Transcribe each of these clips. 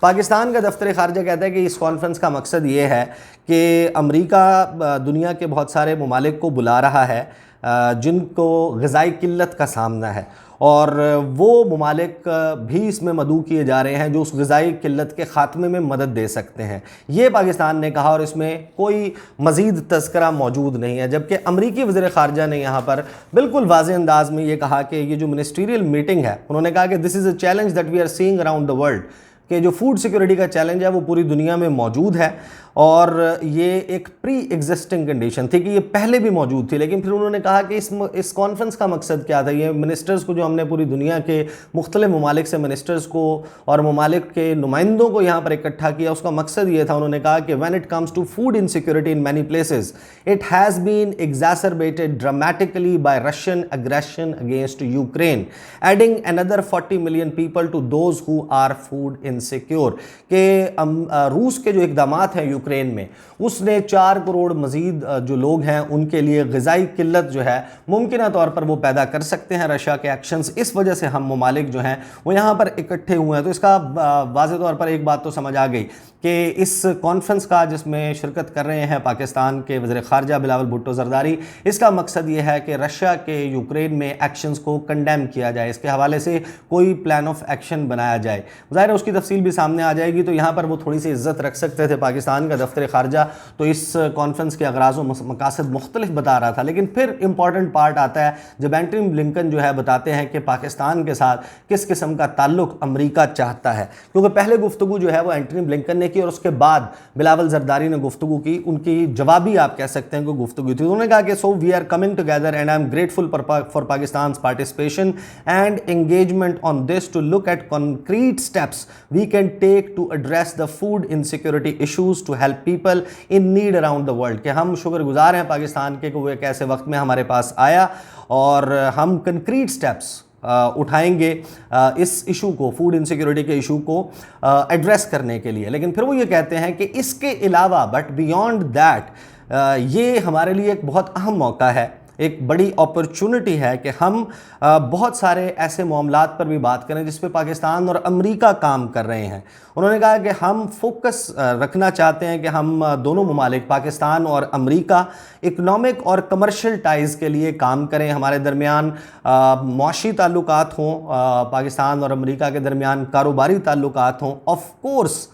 پاکستان کا دفتر خارجہ کہتا ہے کہ اس کانفرنس کا مقصد یہ ہے کہ امریکہ دنیا کے بہت سارے ممالک کو بلا رہا ہے جن کو غذائی قلت کا سامنا ہے، اور وہ ممالک بھی اس میں مدعو کیے جا رہے ہیں جو اس غذائی قلت کے خاتمے میں مدد دے سکتے ہیں، یہ پاکستان نے کہا، اور اس میں کوئی مزید تذکرہ موجود نہیں ہے۔ جبکہ امریکی وزیر خارجہ نے یہاں پر بالکل واضح انداز میں یہ کہا کہ یہ جو منسٹریل میٹنگ ہے، انہوں نے کہا کہ this is a challenge that we are seeing around the world, کہ جو فوڈ سیکورٹی کا چیلنج ہے وہ پوری دنیا میں موجود ہے، اور یہ ایک پری ایگزسٹنگ کنڈیشن تھی کہ یہ پہلے بھی موجود تھی۔ لیکن پھر انہوں نے کہا کہ اس کانفرنس کا مقصد کیا تھا، یہ منسٹرز کو جو ہم نے پوری دنیا کے مختلف ممالک سے منسٹرز کو اور ممالک کے نمائندوں کو یہاں پر اکٹھا کیا، اس کا مقصد یہ تھا، انہوں نے کہا کہ when it comes to food insecurity in many places it has been exacerbated dramatically by Russian aggression against Ukraine, adding another 40 million people to those who are food insecure، کہ روس کے جو اقدامات ہیں یوکرین میں، اس نے 4 کروڑ مزید جو لوگ ہیں ان کے لیے غذائی قلت جو ہے ممکنہ طور پر وہ پیدا کر سکتے ہیں رشیا کے ایکشنز، اس وجہ سے ہم ممالک جو ہیں وہ یہاں پر اکٹھے ہوئے ہیں۔ تو اس کا واضح طور پر ایک بات تو سمجھ آ گئی کہ اس کانفرنس کا جس میں شرکت کر رہے ہیں پاکستان کے وزیر خارجہ بلاول بھٹو زرداری، اس کا مقصد یہ ہے کہ رشیا کے یوکرین میں ایکشنز کو کنڈیم کیا جائے، اس کے حوالے سے کوئی پلان آف ایکشن بنایا جائے۔ ظاہر ہے اس کی تفصیل بھی سامنے آ جائے گی، تو یہاں پر وہ تھوڑی سی عزت رکھ سکتے تھے پاکستان کا دفتر خارجہ، تو اس کانفرنس کے اغراض و مقاصد مختلف بتا رہا تھا۔ لیکن پھر امپورٹنٹ پارٹ آتا ہے جب اینٹونی بلنکن جو ہے بتاتے ہیں کہ پاکستان کے ساتھ کس قسم کا تعلق امریکہ چاہتا ہے، کیونکہ پہلے گفتگو جو ہے وہ اینٹونی بلنکن نے کی، اور اس کے بعد بلاول زرداری نے گفتگو کی، ان کی جوابی آپ کہہ سکتے ہیں کہ گفتگو تھی۔ انہوں نے کہا کہ so we are coming together and I am grateful for پاکستان's participation and engagement on this to look at concrete steps we can take to address the food insecurity issues to help people in need around the world، کہ ہم شکر گزار ہیں پاکستان کے کہ وہ ایک ایسے وقت میں ہمارے پاس آیا اور ہم کنکریٹ سٹیپس اٹھائیں گے اس ایشو کو، فوڈ انسیکیورٹی کے ایشو کو ایڈریس کرنے کے لیے۔ لیکن پھر وہ یہ کہتے ہیں کہ اس کے علاوہ بٹ بیونڈ دیٹ یہ ہمارے لیے ایک بہت اہم موقع ہے، ایک بڑی اپرچونٹی ہے کہ ہم بہت سارے ایسے معاملات پر بھی بات کریں جس پہ پاکستان اور امریکہ کام کر رہے ہیں۔ انہوں نے کہا کہ ہم فوکس رکھنا چاہتے ہیں کہ ہم دونوں ممالک پاکستان اور امریکہ اکنامک اور کمرشل ٹائز کے لیے کام کریں، ہمارے درمیان معاشی تعلقات ہوں، پاکستان اور امریکہ کے درمیان کاروباری تعلقات ہوں، of course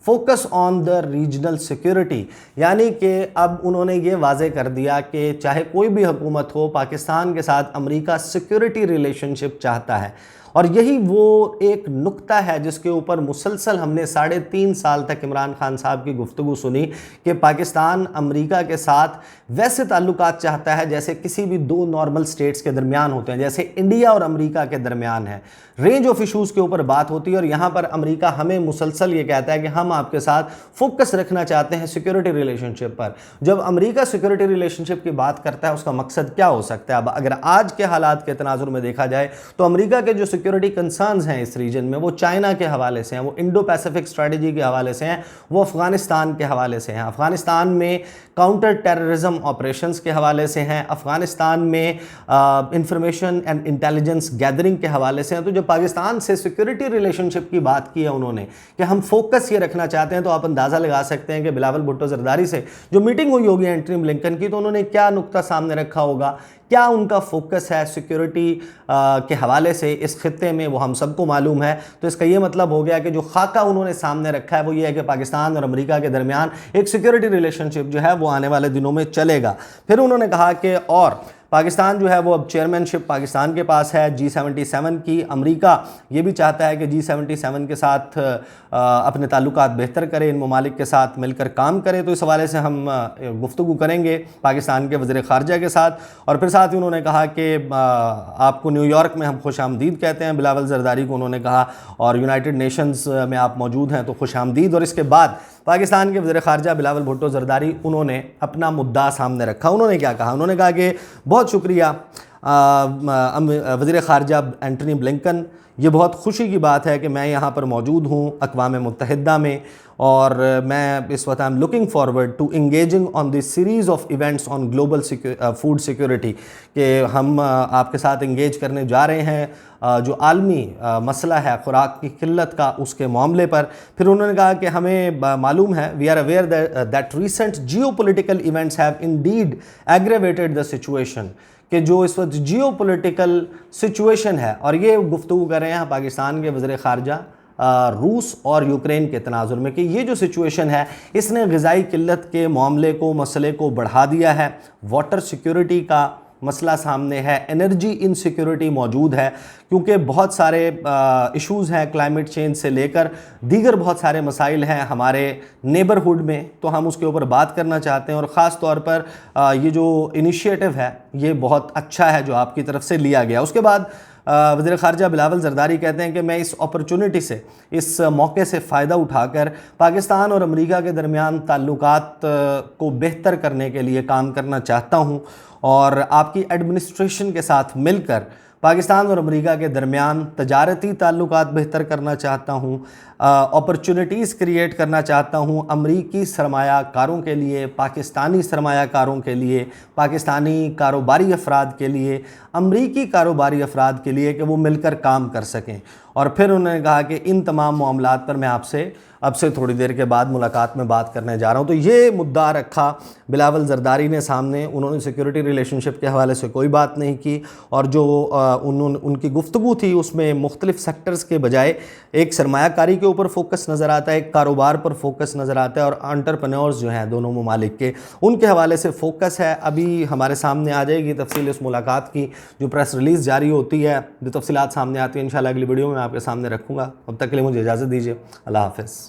focus on the regional security, یعنی کہ اب انہوں نے یہ واضح کر دیا کہ چاہے کوئی بھی حکومت ہو، پاکستان کے ساتھ امریکہ سیکیورٹی ریلیشن شپ چاہتا ہے، اور یہی وہ ایک نقطہ ہے جس کے اوپر مسلسل ہم نے 3.5 سال تک عمران خان صاحب کی گفتگو سنی کہ پاکستان امریکہ کے ساتھ ویسے تعلقات چاہتا ہے جیسے کسی بھی دو نارمل سٹیٹس کے درمیان ہوتے ہیں، جیسے انڈیا اور امریکہ کے درمیان ہے، رینج آف ایشوز کے اوپر بات ہوتی ہے، اور یہاں پر امریکہ ہمیں مسلسل یہ کہتا ہے کہ ہم آپ کے ساتھ فوکس رکھنا چاہتے ہیں سیکیورٹی ریلیشن شپ پر۔ جب امریکہ سیکیورٹی ریلیشن شپ کی بات کرتا ہے اس کا مقصد کیا ہو سکتا ہے؟ اب اگر آج کے حالات کے تناظر میں دیکھا جائے تو امریکہ کے جو سیکیورٹی کنسرنز ہیں اس ریجن میں، وہ چائنا کے حوالے سے ہیں، وہ انڈو پیسیفک اسٹریٹجی کے حوالے سے ہیں، وہ افغانستان کے حوالے سے ہیں، افغانستان میں کاؤنٹر ٹیررزم آپریشنز کے حوالے سے ہیں، افغانستان میں انفارمیشن اینڈ انٹیلیجنس گیدرنگ کے حوالے سے ہیں۔ تو جب پاکستان سے سیکیورٹی ریلیشن شپ کی بات کی ہے انہوں نے کہ ہم فوکس یہ رکھنا چاہتے ہیں، تو آپ اندازہ لگا سکتے ہیں کہ بلاول بھٹو زرداری سے جو میٹنگ ہوئی ہوگی اینٹونی بلنکن کی، تو انہوں نے کیا نقطہ سامنے رکھا ہوگا، کیا ان کا فوکس ہے سیکیورٹی کے حوالے سے اس خطے میں، وہ ہم سب کو معلوم ہے۔ تو اس کا یہ مطلب ہو گیا کہ جو خاکہ انہوں نے سامنے رکھا ہے وہ یہ ہے کہ پاکستان اور امریکہ کے درمیان ایک سیکیورٹی ریلیشن شپ جو ہے وہ آنے والے دنوں میں چلے گا۔ پھر انہوں نے کہا کہ اور پاکستان جو ہے وہ اب چیئرمین شپ پاکستان کے پاس ہے G77 کی، امریکہ یہ بھی چاہتا ہے کہ G77 کے ساتھ اپنے تعلقات بہتر کرے، ان ممالک کے ساتھ مل کر کام کرے۔ تو اس حوالے سے ہم گفتگو کریں گے پاکستان کے وزیر خارجہ کے ساتھ، اور پھر ساتھ ہی انہوں نے کہا کہ آپ کو نیو یارک میں ہم خوش آمدید کہتے ہیں، بلاول زرداری کو انہوں نے کہا، اور یونائٹڈ نیشنز میں آپ موجود ہیں تو خوش آمدید۔ اور اس کے بعد پاکستان کے وزیر خارجہ بلاول بھٹو زرداری انہوں نے اپنا مدعا سامنے رکھا۔ انہوں نے کیا کہا؟ انہوں نے کہا کہ بہت شکریہ، وزیر خارجہ اینٹنی بلنکن، یہ بہت خوشی کی بات ہے کہ میں یہاں پر موجود ہوں اقوام متحدہ میں، اور میں اس وقت I'm looking forward to engaging on this series of events on global food security، کہ ہم آپ کے ساتھ انگیج کرنے جا رہے ہیں جو عالمی مسئلہ ہے خوراک کی قلت کا، اس کے معاملے پر۔ پھر انہوں نے کہا کہ ہمیں معلوم ہے we are aware that recent geopolitical events have indeed aggravated the situation، کہ جو اس وقت جیو پولیٹیکل سچویشن ہے، اور یہ گفتگو کر رہے ہیں پاکستان کے وزیر خارجہ روس اور یوکرین کے تناظر میں، کہ یہ جو سچویشن ہے اس نے غذائی قلت کے معاملے کو، مسئلے کو بڑھا دیا ہے، واٹر سیکیورٹی کا مسئلہ سامنے ہے، انرجی انسیکیورٹی موجود ہے، کیونکہ بہت سارے ایشوز ہیں کلائمیٹ چینج سے لے کر دیگر بہت سارے مسائل ہیں ہمارے نیبرہڈ میں، تو ہم اس کے اوپر بات کرنا چاہتے ہیں، اور خاص طور پر یہ جو انیشیٹو ہے یہ بہت اچھا ہے جو آپ کی طرف سے لیا گیا۔ اس کے بعد وزیر خارجہ بلاول زرداری کہتے ہیں کہ میں اس اپرچونٹی سے، اس موقع سے فائدہ اٹھا کر پاکستان اور امریکہ کے درمیان تعلقات کو بہتر کرنے کے لیے کام کرنا چاہتا ہوں، اور آپ کی ایڈمنسٹریشن کے ساتھ مل کر پاکستان اور امریکہ کے درمیان تجارتی تعلقات بہتر کرنا چاہتا ہوں، اپرچونٹیز کریٹ کرنا چاہتا ہوں امریکی سرمایہ کاروں کے لیے، پاکستانی سرمایہ کاروں کے لیے، پاکستانی کاروباری افراد کے لیے، امریکی کاروباری افراد کے لیے، کہ وہ مل کر کام کر سکیں۔ اور پھر انہوں نے کہا کہ ان تمام معاملات پر میں آپ سے اب سے تھوڑی دیر کے بعد ملاقات میں بات کرنے جا رہا ہوں۔ تو یہ مدعا رکھا بلاول زرداری نے سامنے، انہوں نے سیکیورٹی ریلیشن شپ کے حوالے سے کوئی بات نہیں کی، اور جو ان کی گفتگو تھی اس میں مختلف سیکٹرز کے بجائے ایک سرمایہ کاری کے اوپر فوکس نظر آتا ہے، ایک کاروبار پر فوکس نظر آتا ہے، اور انٹرپرینورز جو ہیں دونوں ممالک کے، ان کے حوالے سے فوکس ہے۔ ابھی ہمارے سامنے آ جائے گی تفصیل اس ملاقات کی، جو پریس ریلیز جاری ہوتی ہے، جو تفصیلات سامنے آتی ہیں انشاءاللہ اگلی ویڈیو میں آپ کے سامنے رکھوں گا۔ اب تک کے لیے مجھے اجازت دیجیے، اللہ حافظ۔